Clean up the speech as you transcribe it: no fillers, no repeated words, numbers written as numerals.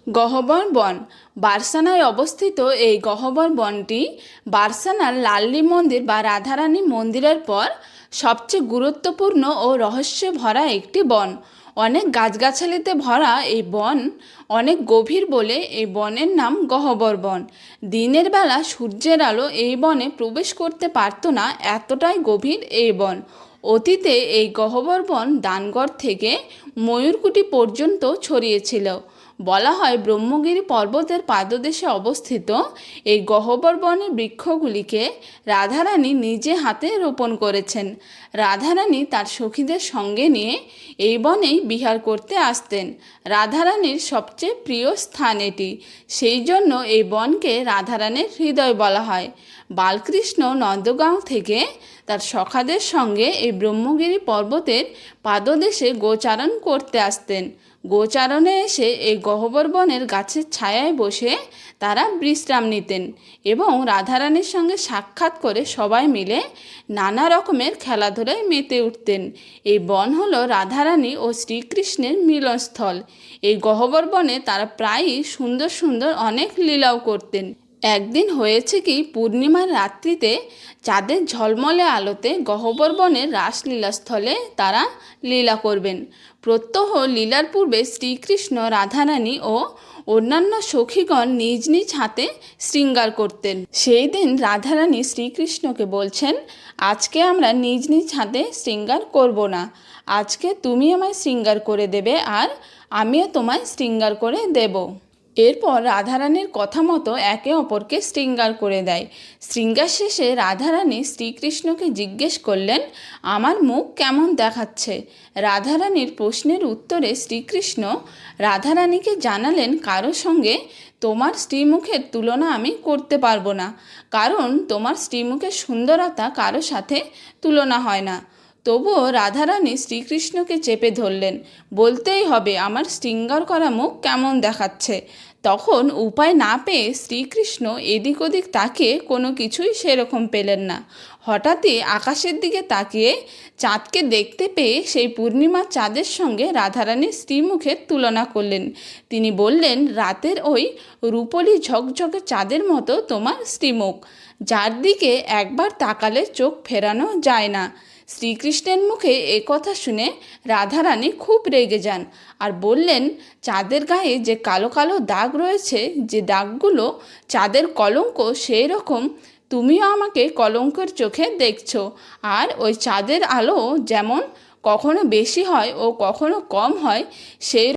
গহ্বর বন বার্সানায় অবস্থিত এই গহ্বর বনটি বার্সানার লাল্লি মন্দির বা রাধারানী মন্দিরের পর সবচেয়ে গুরুত্বপূর্ণ ও রহস্যে ভরা একটি বন। অনেক গাছগাছালিতে ভরা এই বন অনেক গভীর বলে এই বনের নাম গহ্বর বন। দিনের বেলা সূর্যের আলো এই বনে প্রবেশ করতে পারত না, এতটাই গভীর এই বন। অতীতে এই গহ্বর বন দানগড় থেকে ময়ূরকুটি পর্যন্ত ছড়িয়েছিল। বলা হয় ব্রহ্মগিরি পর্বতের পাদদেশে অবস্থিত এই গহ্বর বনের বৃক্ষগুলিকে রাধারানী নিজে হাতে রোপণ করেছেন। রাধারানী তার সখীদের সঙ্গে নিয়ে এই বনেই বিহার করতে আসতেন। রাধারানীর সবচেয়ে প্রিয় স্থান এটি, সেই জন্য এই বনকে রাধারানীর হৃদয় বলা হয়। বালকৃষ্ণ নন্দগাঁও থেকে তার সখাদের সঙ্গে এই ব্রহ্মগিরি পর্বতের পাদদেশে গোচারণ করতে আসতেন। গোচারণে এসে এই গহ্বর বনের গাছের ছায়ায় বসে তারা বিশ্রাম নিতেন এবং রাধারানীর সঙ্গে সাক্ষাৎ করে সবাই মিলে নানা রকমের খেলাধুলায় মেতে উঠতেন। এই বন হলো রাধারানী ও শ্রীকৃষ্ণের মিলনস্থল। এই গহ্বর বনে তারা প্রায়ই সুন্দর সুন্দর অনেক লীলাও করতেন। একদিন হয়েছে কি, পূর্ণিমার রাত্রিতে চাঁদের ঝলমলে আলোতে গহ্বর বনের রাসলীলাস্থলে তারা লীলা করবেন। প্রত্যহ লীলার পূর্বে শ্রীকৃষ্ণ রাধারানী ও অন্যান্য সখীগণ নিজ নিজ হাতে শৃঙ্গার করতেন। সেই দিন রাধারানী শ্রীকৃষ্ণকে বলছেন, আজকে আমরা নিজ নিজ হাতে শৃঙ্গার করব না, আজকে তুমি আমায় শৃঙ্গার করে দেবে আর আমিও তোমায় শৃঙ্গার করে দেব। এরপর রাধারানীর কথা মতো একে অপরকে শৃঙ্গার করে দেয়। শৃঙ্গার শেষে রাধারানী শ্রীকৃষ্ণকে জিজ্ঞেস করলেন, আমার মুখ কেমন দেখাচ্ছে? রাধারানীর প্রশ্নের উত্তরে শ্রীকৃষ্ণ রাধারানীকে জানালেন, কারো সঙ্গে তোমার শ্রীমুখের তুলনা আমি করতে পারবো না, কারণ তোমার শ্রীমুখের সুন্দরতা কারো সাথে তুলনা হয় না। তবুও রাধারানী শ্রীকৃষ্ণকে চেপে ধরলেন, বলতেই হবে আমার শৃঙ্গার করা মুখ কেমন দেখাচ্ছে। তখন উপায় না পেয়ে শ্রীকৃষ্ণ এদিক ওদিক তাকিয়ে কোনো কিছুই সেরকম পেলেন না। হঠাৎই আকাশের দিকে তাকিয়ে চাঁদকে দেখতে পেয়ে সেই পূর্ণিমার চাঁদের সঙ্গে রাধারানীর শ্রীমুখের তুলনা করলেন। তিনি বললেন, রাতের ওই রূপলি ঝকঝকে চাঁদের মতো তোমার শ্রীমুখ, যার দিকে একবার তাকালে চোখ ফেরানো যায় না। শ্রীকৃষ্ণের মুখে কথা শুনে রাধারানী খুব রেগে যান আর বললেন, চাঁদের গায়ে যে কালো কালো দাগ রয়েছে, যে দাগগুলো চাঁদের কলঙ্ক, সেই রকম তুমিও আমাকে কলঙ্কের চোখে দেখছো। আর ওই চাঁদের আলো যেমন কখনো বেশি হয় ও কখনো কম হয়, সেই